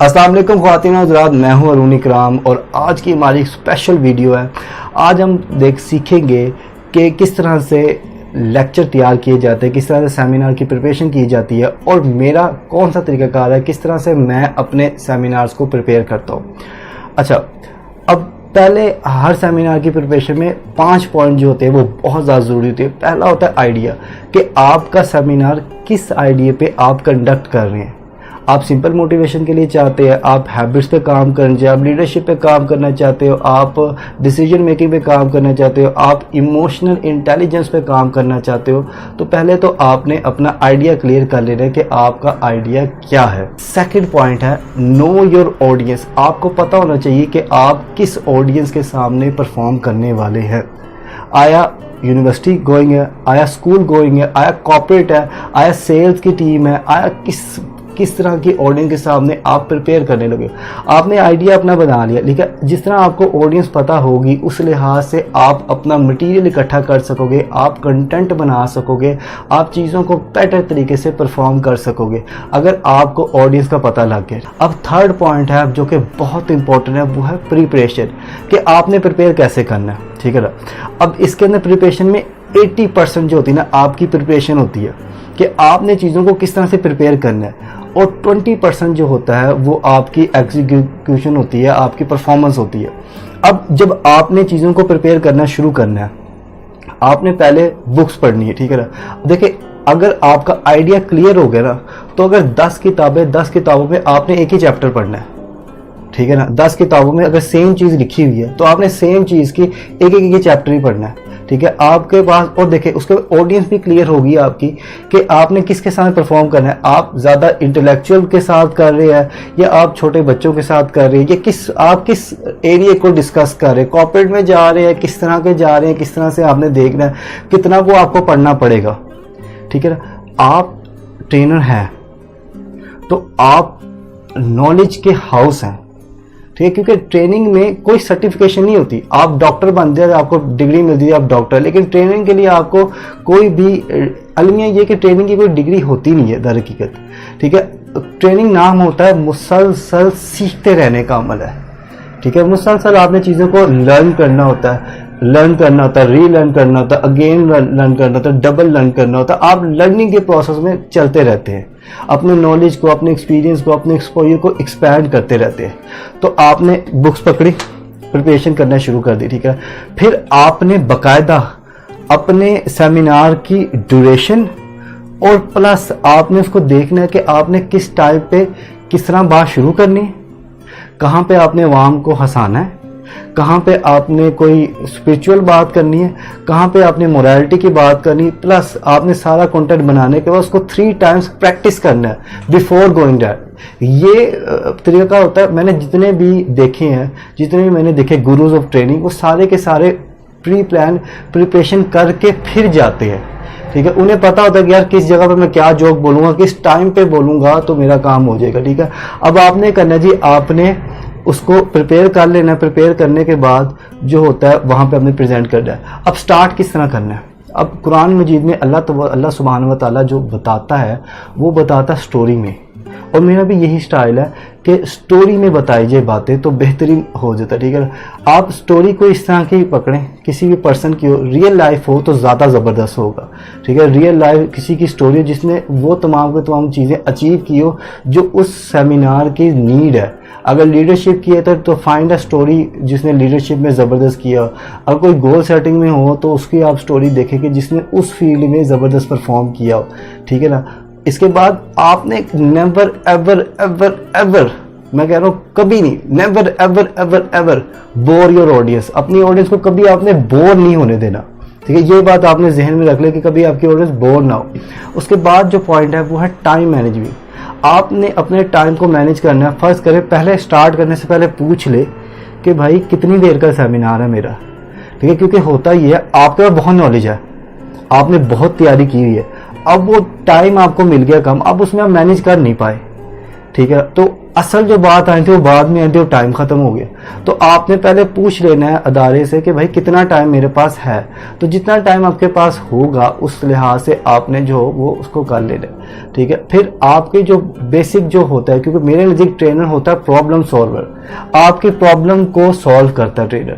अस्सलाम वालेकुम ख्वातीन और हज़रात, मैं हूं अरुण इकराम और आज की हमारी स्पेशल वीडियो है। आज हम सीखेंगे कि किस तरह से लेक्चर तैयार किए जाते हैं, किस तरह से सेमिनार की प्रिपरेशन की जाती है और मेरा कौन सा तरीक़ाकार है, किस तरह से मैं अपने सेमिनार्स को प्रिपेयर करता हूँ। अच्छा, अब पहले हर सेमिनार की प्रिपरेशन में 5 पॉइंट जो होते हैं वो बहुत ज़्यादा ज़रूरी होते हैं। पहला होता है आइडिया, कि आपका सेमिनार किस आइडिया पे आप कंडक्ट कर रहे हैं। आप सिंपल मोटिवेशन के लिए चाहते हैं, आप हैबिट्स पे काम करना चाहते हो, आप लीडरशिप पे काम करना चाहते हो, आप डिसीजन मेकिंग पे काम करना चाहते हो, आप इमोशनल इंटेलिजेंस पे काम करना चाहते हो, तो पहले तो आपने अपना आइडिया क्लियर कर लेना है कि आपका आइडिया क्या है। सेकंड पॉइंट है नो योर ऑडियंस। आपको पता होना चाहिए कि आप किस ऑडियंस के सामने परफॉर्म करने वाले हैं। आया यूनिवर्सिटी गोइंग है, आया स्कूल गोइंग है, आया कॉर्पोरेट है, आया सेल्स की टीम है, आया किस तरह की ऑडियंस के सामने आप प्रिपेयर करने लगे। आपने आइडिया अपना बना लिया, लेकिन जिस तरह आपको ऑडियंस पता होगी उस लिहाज से आप अपना मटेरियल इकट्ठा कर सकोगे, आप कंटेंट बना सकोगे, आप चीज़ों को बेटर तरीके से परफॉर्म कर सकोगे अगर आपको ऑडियंस का पता लग गया। अब थर्ड पॉइंट है जो कि बहुत इंपॉर्टेंट है, वो है प्रिपरेशन, कि आपने प्रिपेयर कैसे करना है। ठीक है ना। अब इसके अंदर प्रिपरेशन में 80% जो होती है ना आपकी प्रिपरेशन होती है कि आपने चीज़ों को किस तरह से प्रिपेयर करना है, और 20% जो होता है वो आपकी एग्जीक्यूशन होती है, आपकी परफॉर्मेंस होती है। अब जब आपने चीज़ों को प्रिपेयर करना शुरू करना है, आपने पहले बुक्स पढ़नी है। ठीक है ना। देखिए, अगर आपका आइडिया क्लियर हो गया ना, तो अगर 10 किताबों में आपने एक ही चैप्टर पढ़ना है। ठीक है ना। 10 किताबों में अगर सेम चीज़ लिखी हुई है तो आपने सेम चीज़ की एक चैप्टर ही पढ़ना है। ठीक है। आपके पास, और देखिए उसके ऑडियंस भी क्लियर होगी आपकी कि आपने किसके साथ परफॉर्म करना है। आप ज़्यादा इंटेलेक्चुअल के साथ कर रहे हैं या आप छोटे बच्चों के साथ कर रहे हैं, या आप किस एरिया को डिस्कस कर रहे हैं। कॉर्पोरेट में जा रहे हैं, किस तरह के जा रहे हैं, किस तरह से आपने देखना है, कितना को आपको पढ़ना पड़ेगा। ठीक है ना। आप ट्रेनर हैं तो आप नॉलेज के हाउस हैं। ठीक है। क्योंकि ट्रेनिंग में कोई सर्टिफिकेशन नहीं होती। आप डॉक्टर बनते हैं, आपको डिग्री मिलती है, आप डॉक्टर, लेकिन ट्रेनिंग के लिए आपको कोई भी अलमिया ये कि ट्रेनिंग की कोई डिग्री होती नहीं है दर हकीकत। ठीक है। ट्रेनिंग नाम होता है मुसलसल सीखते रहने का अमल है। ठीक है। मुसलसल आपने चीज़ों को लर्न करना होता है, रीलर्न करना होता है, अगेन लर्न करना होता है, डबल लर्न करना होता है। आप लर्निंग के प्रोसेस में चलते रहते हैं, अपने नॉलेज को, अपने एक्सपीरियंस को, अपने एक्सपोजर को एक्सपैंड करते रहते हैं। तो आपने बुक्स पकड़ी, प्रिपरेशन करना शुरू कर दी। ठीक है। फिर आपने बाकायदा अपने सेमिनार की ड्यूरेशन और प्लस आपने उसको देखना है कि आपने किस टाइम पे किस तरह बात शुरू करनी है, कहाँ पे आपने अवाम को हंसाना है, कहाँ पे आपने कोई स्पिरिचुअल बात करनी है, कहाँ पे आपने मोरालिटी की बात करनी है। प्लस आपने सारा कंटेंट बनाने के बाद उसको 3 टाइम्स प्रैक्टिस करना है बिफोर गोइंग दैट। ये तरीका होता है। मैंने जितने भी देखे हैं, जितने भी मैंने देखे गुरुज ऑफ ट्रेनिंग, वो सारे के सारे प्री प्लान प्रिपरेशन करके फिर जाते हैं। ठीक है। उन्हें पता होता है कि यार किस जगह पे मैं क्या जोक बोलूँगा, किस टाइम पे बोलूँगा तो मेरा काम हो जाएगा। ठीक है। अब आपने करना जी, आपने उसको प्रिपेयर कर लेना। प्रिपेयर करने के बाद जो होता है वहाँ पे आपने प्रेजेंट करना है। अब स्टार्ट किस तरह करना है। अब कुरान मजीद में अल्लाह सुब्हान व तआला जो बताता है वो बताता है स्टोरी में, और मेरा भी यही स्टाइल है कि स्टोरी में बताई जाए बातें तो बेहतरीन हो जाता है। ठीक है। आप स्टोरी को इस तरह की पकड़ें, किसी भी पर्सन की हो, रियल लाइफ हो तो ज़्यादा ज़बरदस्त होगा। ठीक है। रियल लाइफ किसी की स्टोरी हो जिसने वो तमाम चीज़ें अचीव की हो जो उस सेमिनार की नीड है। अगर लीडरशिप की है तो फाइंड अ स्टोरी जिसने लीडरशिप में ज़बरदस्त किया। अगर कोई गोल सेटिंग में हो तो उसकी आप स्टोरी देखें कि जिसने उस फील्ड में ज़बरदस्त परफॉर्म किया हो। ठीक है ना। इसके बाद आपने नेवर एवर एवर एवर, मैं कह रहा हूँ कभी नहीं, never ever ever ever bore your audience. अपनी ऑडियंस को कभी आपने बोर नहीं होने देना। ठीक है। ये बात आपने जहन में रख ले कि कभी आपकी ऑडियंस बोर ना हो। उसके बाद जो पॉइंट है वो है टाइम मैनेजमेंट। आपने अपने टाइम को मैनेज करना है। फर्स्ट करें, पहले स्टार्ट करने से पहले पूछ ले कि भाई कितनी देर का सेमिनार है मेरा। ठीक है। क्योंकि होता ही है आपके पास बहुत नॉलेज है, आपने बहुत तैयारी की हुई है, अब वो टाइम आपको मिल गया कम, अब उसमें आप मैनेज कर नहीं पाए। ठीक है। तो اصل جو بات آئی تھی وہ بعد میں آئی تھی, وہ ٹائم ختم ہو گیا. تو آپ نے پہلے پوچھ لینا ہے ادارے سے کہ بھائی کتنا ٹائم میرے پاس ہے, تو جتنا ٹائم آپ کے پاس ہوگا اس لحاظ سے آپ نے جو وہ اس کو کر لینا, ٹھیک ہے. پھر آپ کے جو بیسک جو ہوتا ہے, کیونکہ میرے نزدیک ٹرینر ہوتا ہے پرابلم سالور, آپ کی پرابلم کو سالو کرتا ہے ٹرینر.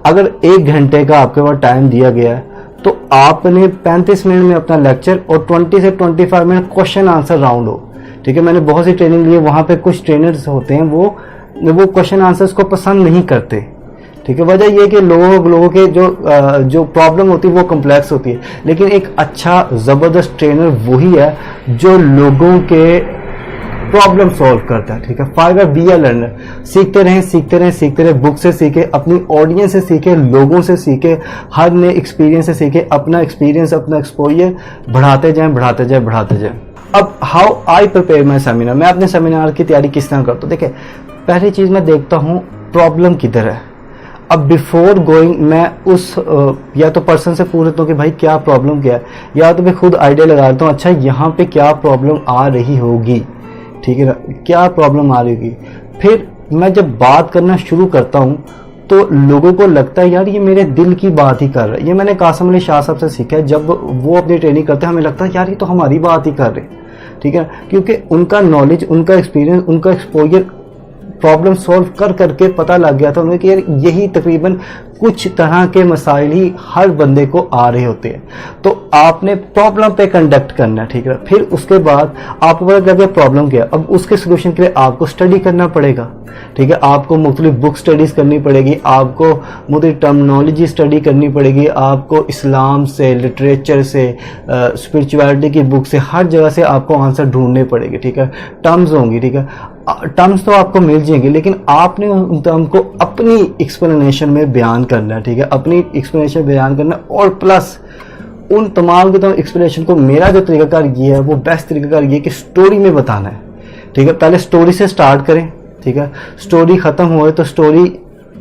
اگر 1 گھنٹے کا آپ کے پاس ٹائم دیا گیا ہے تو آپ نے 35 منٹ میں اپنا لیکچر اور 20 سے 25 منٹ کوشچن آنسر راؤنڈ ہو, ٹھیک ہے. میں نے بہت سی ٹریننگ لی, وہاں پہ کچھ ٹرینرز ہوتے ہیں وہ کوشچن آنسرز کو پسند نہیں کرتے, ٹھیک ہے. وجہ یہ کہ لوگوں کے جو پرابلم ہوتی ہے وہ کمپلیکس ہوتی ہے, لیکن ایک اچھا زبردست ٹرینر وہی ہے جو لوگوں کے پرابلم سولو کرتا ہے, ٹھیک ہے. فائیور بی اے لرنر, سیکھتے رہیں, بک سے سیکھیں, اپنی آڈینس سے سیکھیں, لوگوں سے سیکھیں, ہر نئے ایکسپیرینس سے سیکھیں, اپنا ایکسپیرینس, اپنا ایکسپوجر بڑھاتے جائیں. اب how I prepare my seminar, میں اپنے سیمینار کی تیاری کس طرح کرتا ہوں. دیکھیں, پہلی چیز میں دیکھتا ہوں پرابلم کدھر ہے. اب بیفور گوئنگ میں اس یا تو پرسن سے پوچھتا ہوں کہ بھائی کیا پرابلم کیا ہے, یا تو میں خود آئیڈیا لگا لیتا ہوں اچھا یہاں پہ کیا پرابلم آ رہی ہوگی, ٹھیک ہے نا, کیا پرابلم آ رہی ہوگی. پھر میں جب بات کرنا شروع کرتا ہوں تو لوگوں کو لگتا ہے یار یہ میرے دل کی بات ہی کر رہا ہے. یہ میں نے قاسم علی شاہ صاحب سے سیکھا ہے, جب وہ اپنی ٹریننگ کرتے ہیں ہمیں لگتا ہے یار یہ تو ہماری بات ہی کر رہے ہیں, ٹھیک ہے, کیونکہ ان کا نالج, ان کا ایکسپیرینس, ان کا ایکسپوجر پرابلم سولو کر کے پتہ لگ گیا تھا انہیں کہ یہی تقریباً کچھ طرح کے مسائل ہی ہر بندے کو آ رہے ہوتے ہیں. تو آپ نے پرابلم پہ کنڈکٹ کرنا ہے, ٹھیک ہے. پھر اس کے بعد آپ کو پتہ لگا پرابلم کیا, اب اس کے سلوشن کے لیے آپ کو اسٹڈی کرنا پڑے گا, ٹھیک ہے. آپ کو مختلف بک اسٹڈیز کرنی پڑے گی, آپ کو مختلف ٹرمنالوجی اسٹڈی کرنی پڑے گی, آپ کو اسلام سے, لٹریچر سے, اسپرچویلٹی کی بک سے, ہر جگہ سے آپ کو آنسر ڈھونڈنے پڑے گی, ٹھیک ہے. ٹرمز ہوں گی, ٹھیک ہے. ٹرمز تو آپ کو مل جائیں گے, لیکن آپ نے ان ٹرم کو اپنی ایکسپلینیشن میں بیان کرنا ہے, ٹھیک ہے, اپنی ایکسپلینیشن بیان کرنا ہے. اور پلس ان تمام کے تمام ایکسپلینیشن کو میرا جو طریقہ کار یہ ہے وہ بیسٹ طریقہ کار یہ کہ سٹوری میں بتانا ہے, ٹھیک ہے. پہلے سٹوری سے سٹارٹ کریں, ٹھیک ہے. سٹوری ختم ہوئے تو سٹوری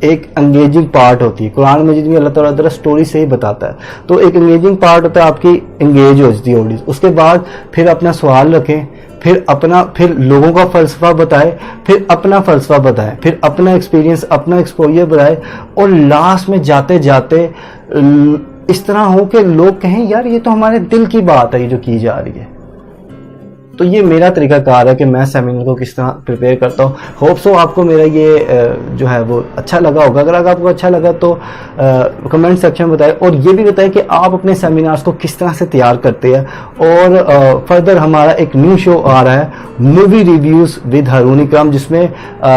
ایک انگیجنگ پارٹ ہوتی ہے. قرآن مجید میں اللہ تعالیٰ سٹوری سے ہی بتاتا ہے, تو ایک انگیجنگ پارٹ ہوتا ہے, آپ کی انگیج ہو جاتی ہے آڈینس. اس کے بعد پھر اپنا سوال رکھیں, پھر لوگوں کا فلسفہ بتائے, پھر اپنا فلسفہ بتائے, پھر اپنا ایکسپیرینس, اپنا ایکسپوجر بتائے, اور لاسٹ میں جاتے جاتے اس طرح ہو کہ لوگ کہیں یار یہ تو ہمارے دل کی بات ہے یہ جو کی جا رہی ہے. تو یہ میرا طریقہ کار ہے کہ میں سیمینار کو کس طرح پریپیئر کرتا ہوں. ہوپ سو آپ کو میرا یہ جو ہے وہ اچھا لگا ہوگا. اگر آپ کو اچھا لگا تو کمنٹ سیکشن میں بتائیں, اور یہ بھی بتائیں کہ آپ اپنے سیمینارز کو کس طرح سے تیار کرتے ہیں. اور فردر ہمارا ایک نیو شو آ رہا ہے, مووی ریویوز ود ہارون اکرام, جس میں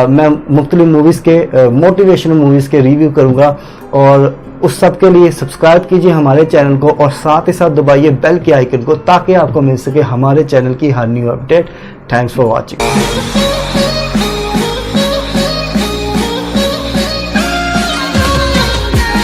میں مختلف موویز کے, موٹیویشنل موویز کے ریویو کروں گا. اور اس سب کے لیے سبسکرائب کیجئے ہمارے چینل کو, اور ساتھ ہی ساتھ دبائیے بیل کے آئیکن کو تاکہ آپ کو مل سکے ہمارے چینل کی ہر new update. Thanks for watching.